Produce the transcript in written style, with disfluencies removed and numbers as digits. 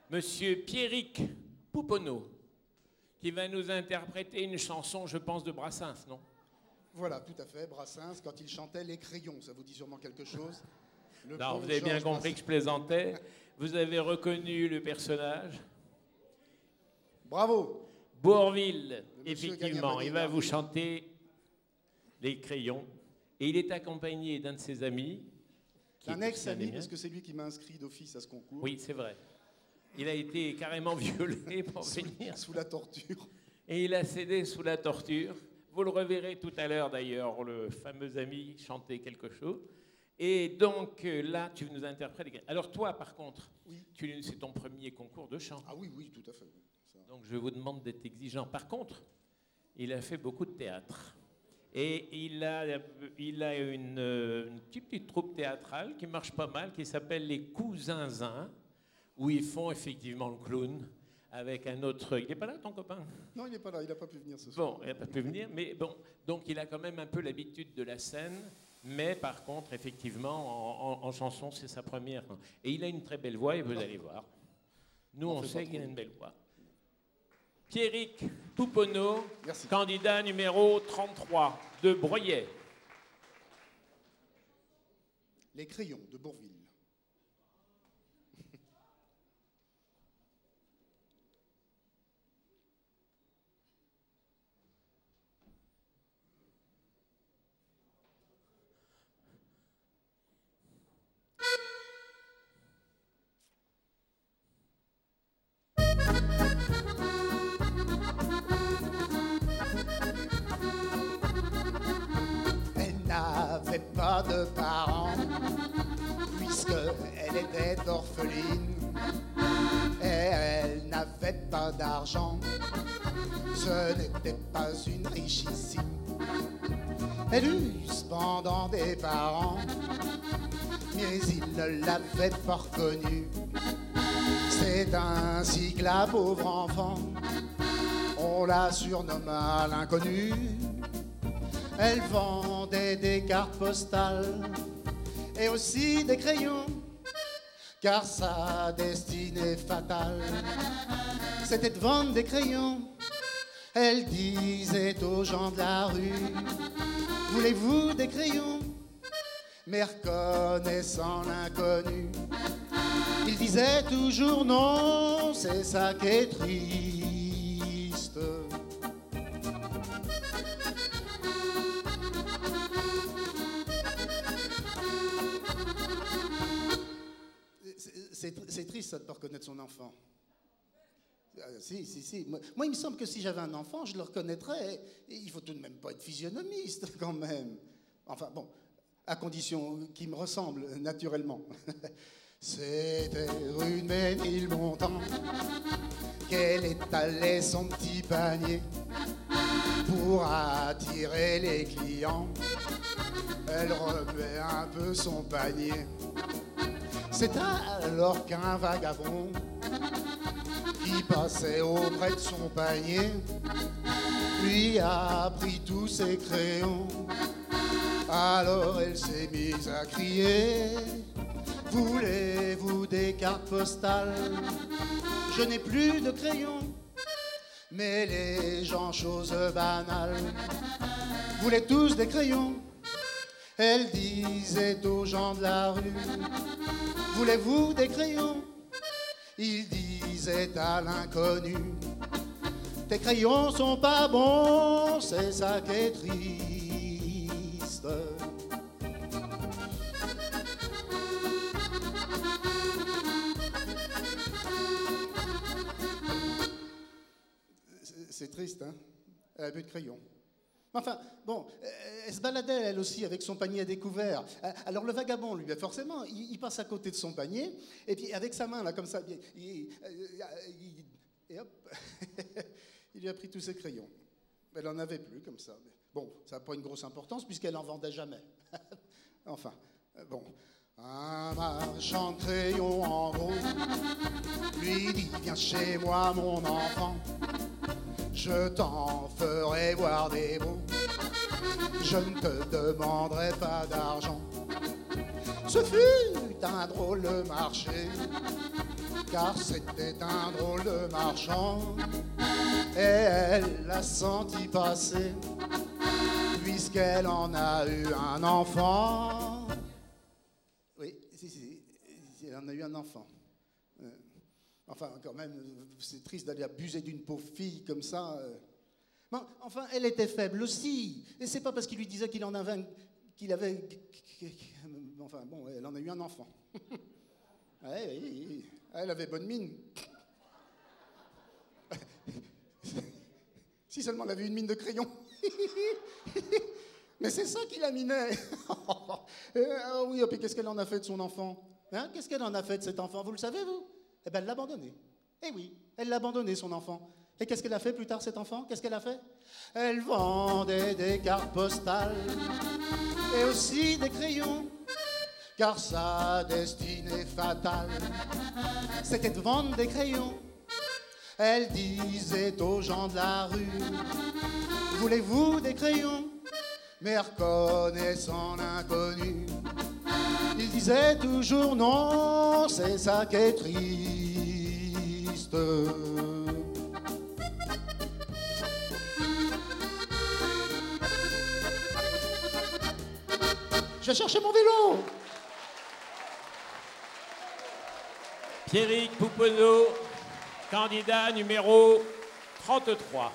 Monsieur Pierrick Pouponneau, qui va nous interpréter une chanson, je pense, de Brassens, non? Voilà, tout à fait, Brassens, quand il chantait Les Crayons, ça vous dit sûrement quelque chose? Non, vous avez bien compris que je plaisantais. Vous avez reconnu le personnage? Bravo! Bourvil, effectivement, il va vous chanter Les Crayons. Et il est accompagné d'un de ses amis. Un ex-ami, parce que c'est lui qui m'a inscrit d'office à ce concours. Oui, c'est vrai. Il a été carrément violé pour venir. Sous la torture. Et il a cédé sous la torture. Vous le reverrez tout à l'heure, d'ailleurs, le fameux ami chanter quelque chose. Et donc, là, tu nous interprètes. Alors toi, par contre, oui. C'est ton premier concours de chant. Ah oui, oui, tout à fait. Ça. Donc, je vous demande d'être exigeant. Par contre, il a fait beaucoup de théâtre. Et il a une petite troupe théâtrale qui marche pas mal, qui s'appelle les Cousinzins, où ils font effectivement le clown avec un autre... Il n'est pas là, ton copain? Non, il n'est pas là, il n'a pas pu venir ce soir. Bon, il n'a pas pu venir, mais bon, donc il a quand même un peu l'habitude de la scène, mais par contre, effectivement, en chanson, c'est sa première. Et il a une très belle voix, et vous allez voir. Nous, on sait qu'il a une belle voix. Pierrick Pouponneau, candidat numéro 33 de Breuillet. Les Crayons de Bourvil. Pas de parents, puisqu'elle était orpheline, et elle n'avait pas d'argent, ce n'était pas une richissime. Elle eut cependant des parents, mais ils ne l'avaient pas reconnue. C'est ainsi que la pauvre enfant, on la surnomma l'inconnue. Elle vendait des cartes postales et aussi des crayons, car sa destinée fatale, c'était de vendre des crayons. Elle disait aux gens de la rue, voulez-vous des crayons? Mais reconnaissant l'inconnu, il disait toujours non, c'est ça qui est triste. C'est triste, ça, de ne pas reconnaître son enfant. Si. Moi, il me semble que si j'avais un enfant, je le reconnaîtrais. Et il faut tout de même pas être physionomiste, quand même. Enfin, bon, à condition qu'il me ressemble, naturellement. C'était rue de Ménilmontant qu'elle étalait son petit panier pour attirer les clients. Elle remuait un peu son panier. C'est alors qu'un vagabond qui passait auprès de son panier lui a pris tous ses crayons. Alors elle s'est mise à crier, voulez-vous des cartes postales? Je n'ai plus de crayons. Mais les gens, chose banale, voulaient tous des crayons. Elle disait aux gens de la rue, voulez-vous des crayons? Il disait à l'inconnu, tes crayons sont pas bons, c'est ça qui est triste. C'est triste, hein? Elle a plus de crayons. Enfin, bon, elle se baladait, elle aussi, avec son panier à découvert. Alors le vagabond, lui, forcément, il passe à côté de son panier, et puis avec sa main, là, comme ça, et hop, il lui a pris tous ses crayons. Elle en avait plus, comme ça. Bon, ça n'a pas une grosse importance, puisqu'elle n'en vendait jamais. Enfin, bon. Un marchand de crayons en gros lui dit, viens chez moi, mon enfant. Je t'en ferai voir des beaux, je ne te demanderai pas d'argent. Ce fut un drôle de marché, car c'était un drôle de marchand. Et elle l'a senti passer, puisqu'elle en a eu un enfant. Oui, si, elle en a eu un enfant. Enfin, quand même, c'est triste d'aller abuser d'une pauvre fille comme ça. Bon, enfin, elle était faible aussi. Et c'est pas parce qu'il lui disait qu'il en avait... Enfin, bon, elle en a eu un enfant. Oui, elle avait bonne mine. Si seulement elle avait une mine de crayon. Mais c'est ça qui la minait. Oui, et puis qu'est-ce qu'elle en a fait de son enfant? Hein? Qu'est-ce qu'elle en a fait de cet enfant? Vous le savez, vous? Eh bien, elle l'a abandonné. Eh oui, elle l'a abandonné, son enfant. Et qu'est-ce qu'elle a fait plus tard, cet enfant? Qu'est-ce qu'elle a fait? Elle vendait des cartes postales et aussi des crayons, car sa destinée fatale, c'était de vendre des crayons. Elle disait aux gens de la rue, voulez-vous des crayons? Mais reconnaissant l'inconnu, il disait toujours non, c'est ça qui est triste. Je vais chercher mon vélo. Pierrick Pouponneau, candidat numéro 33.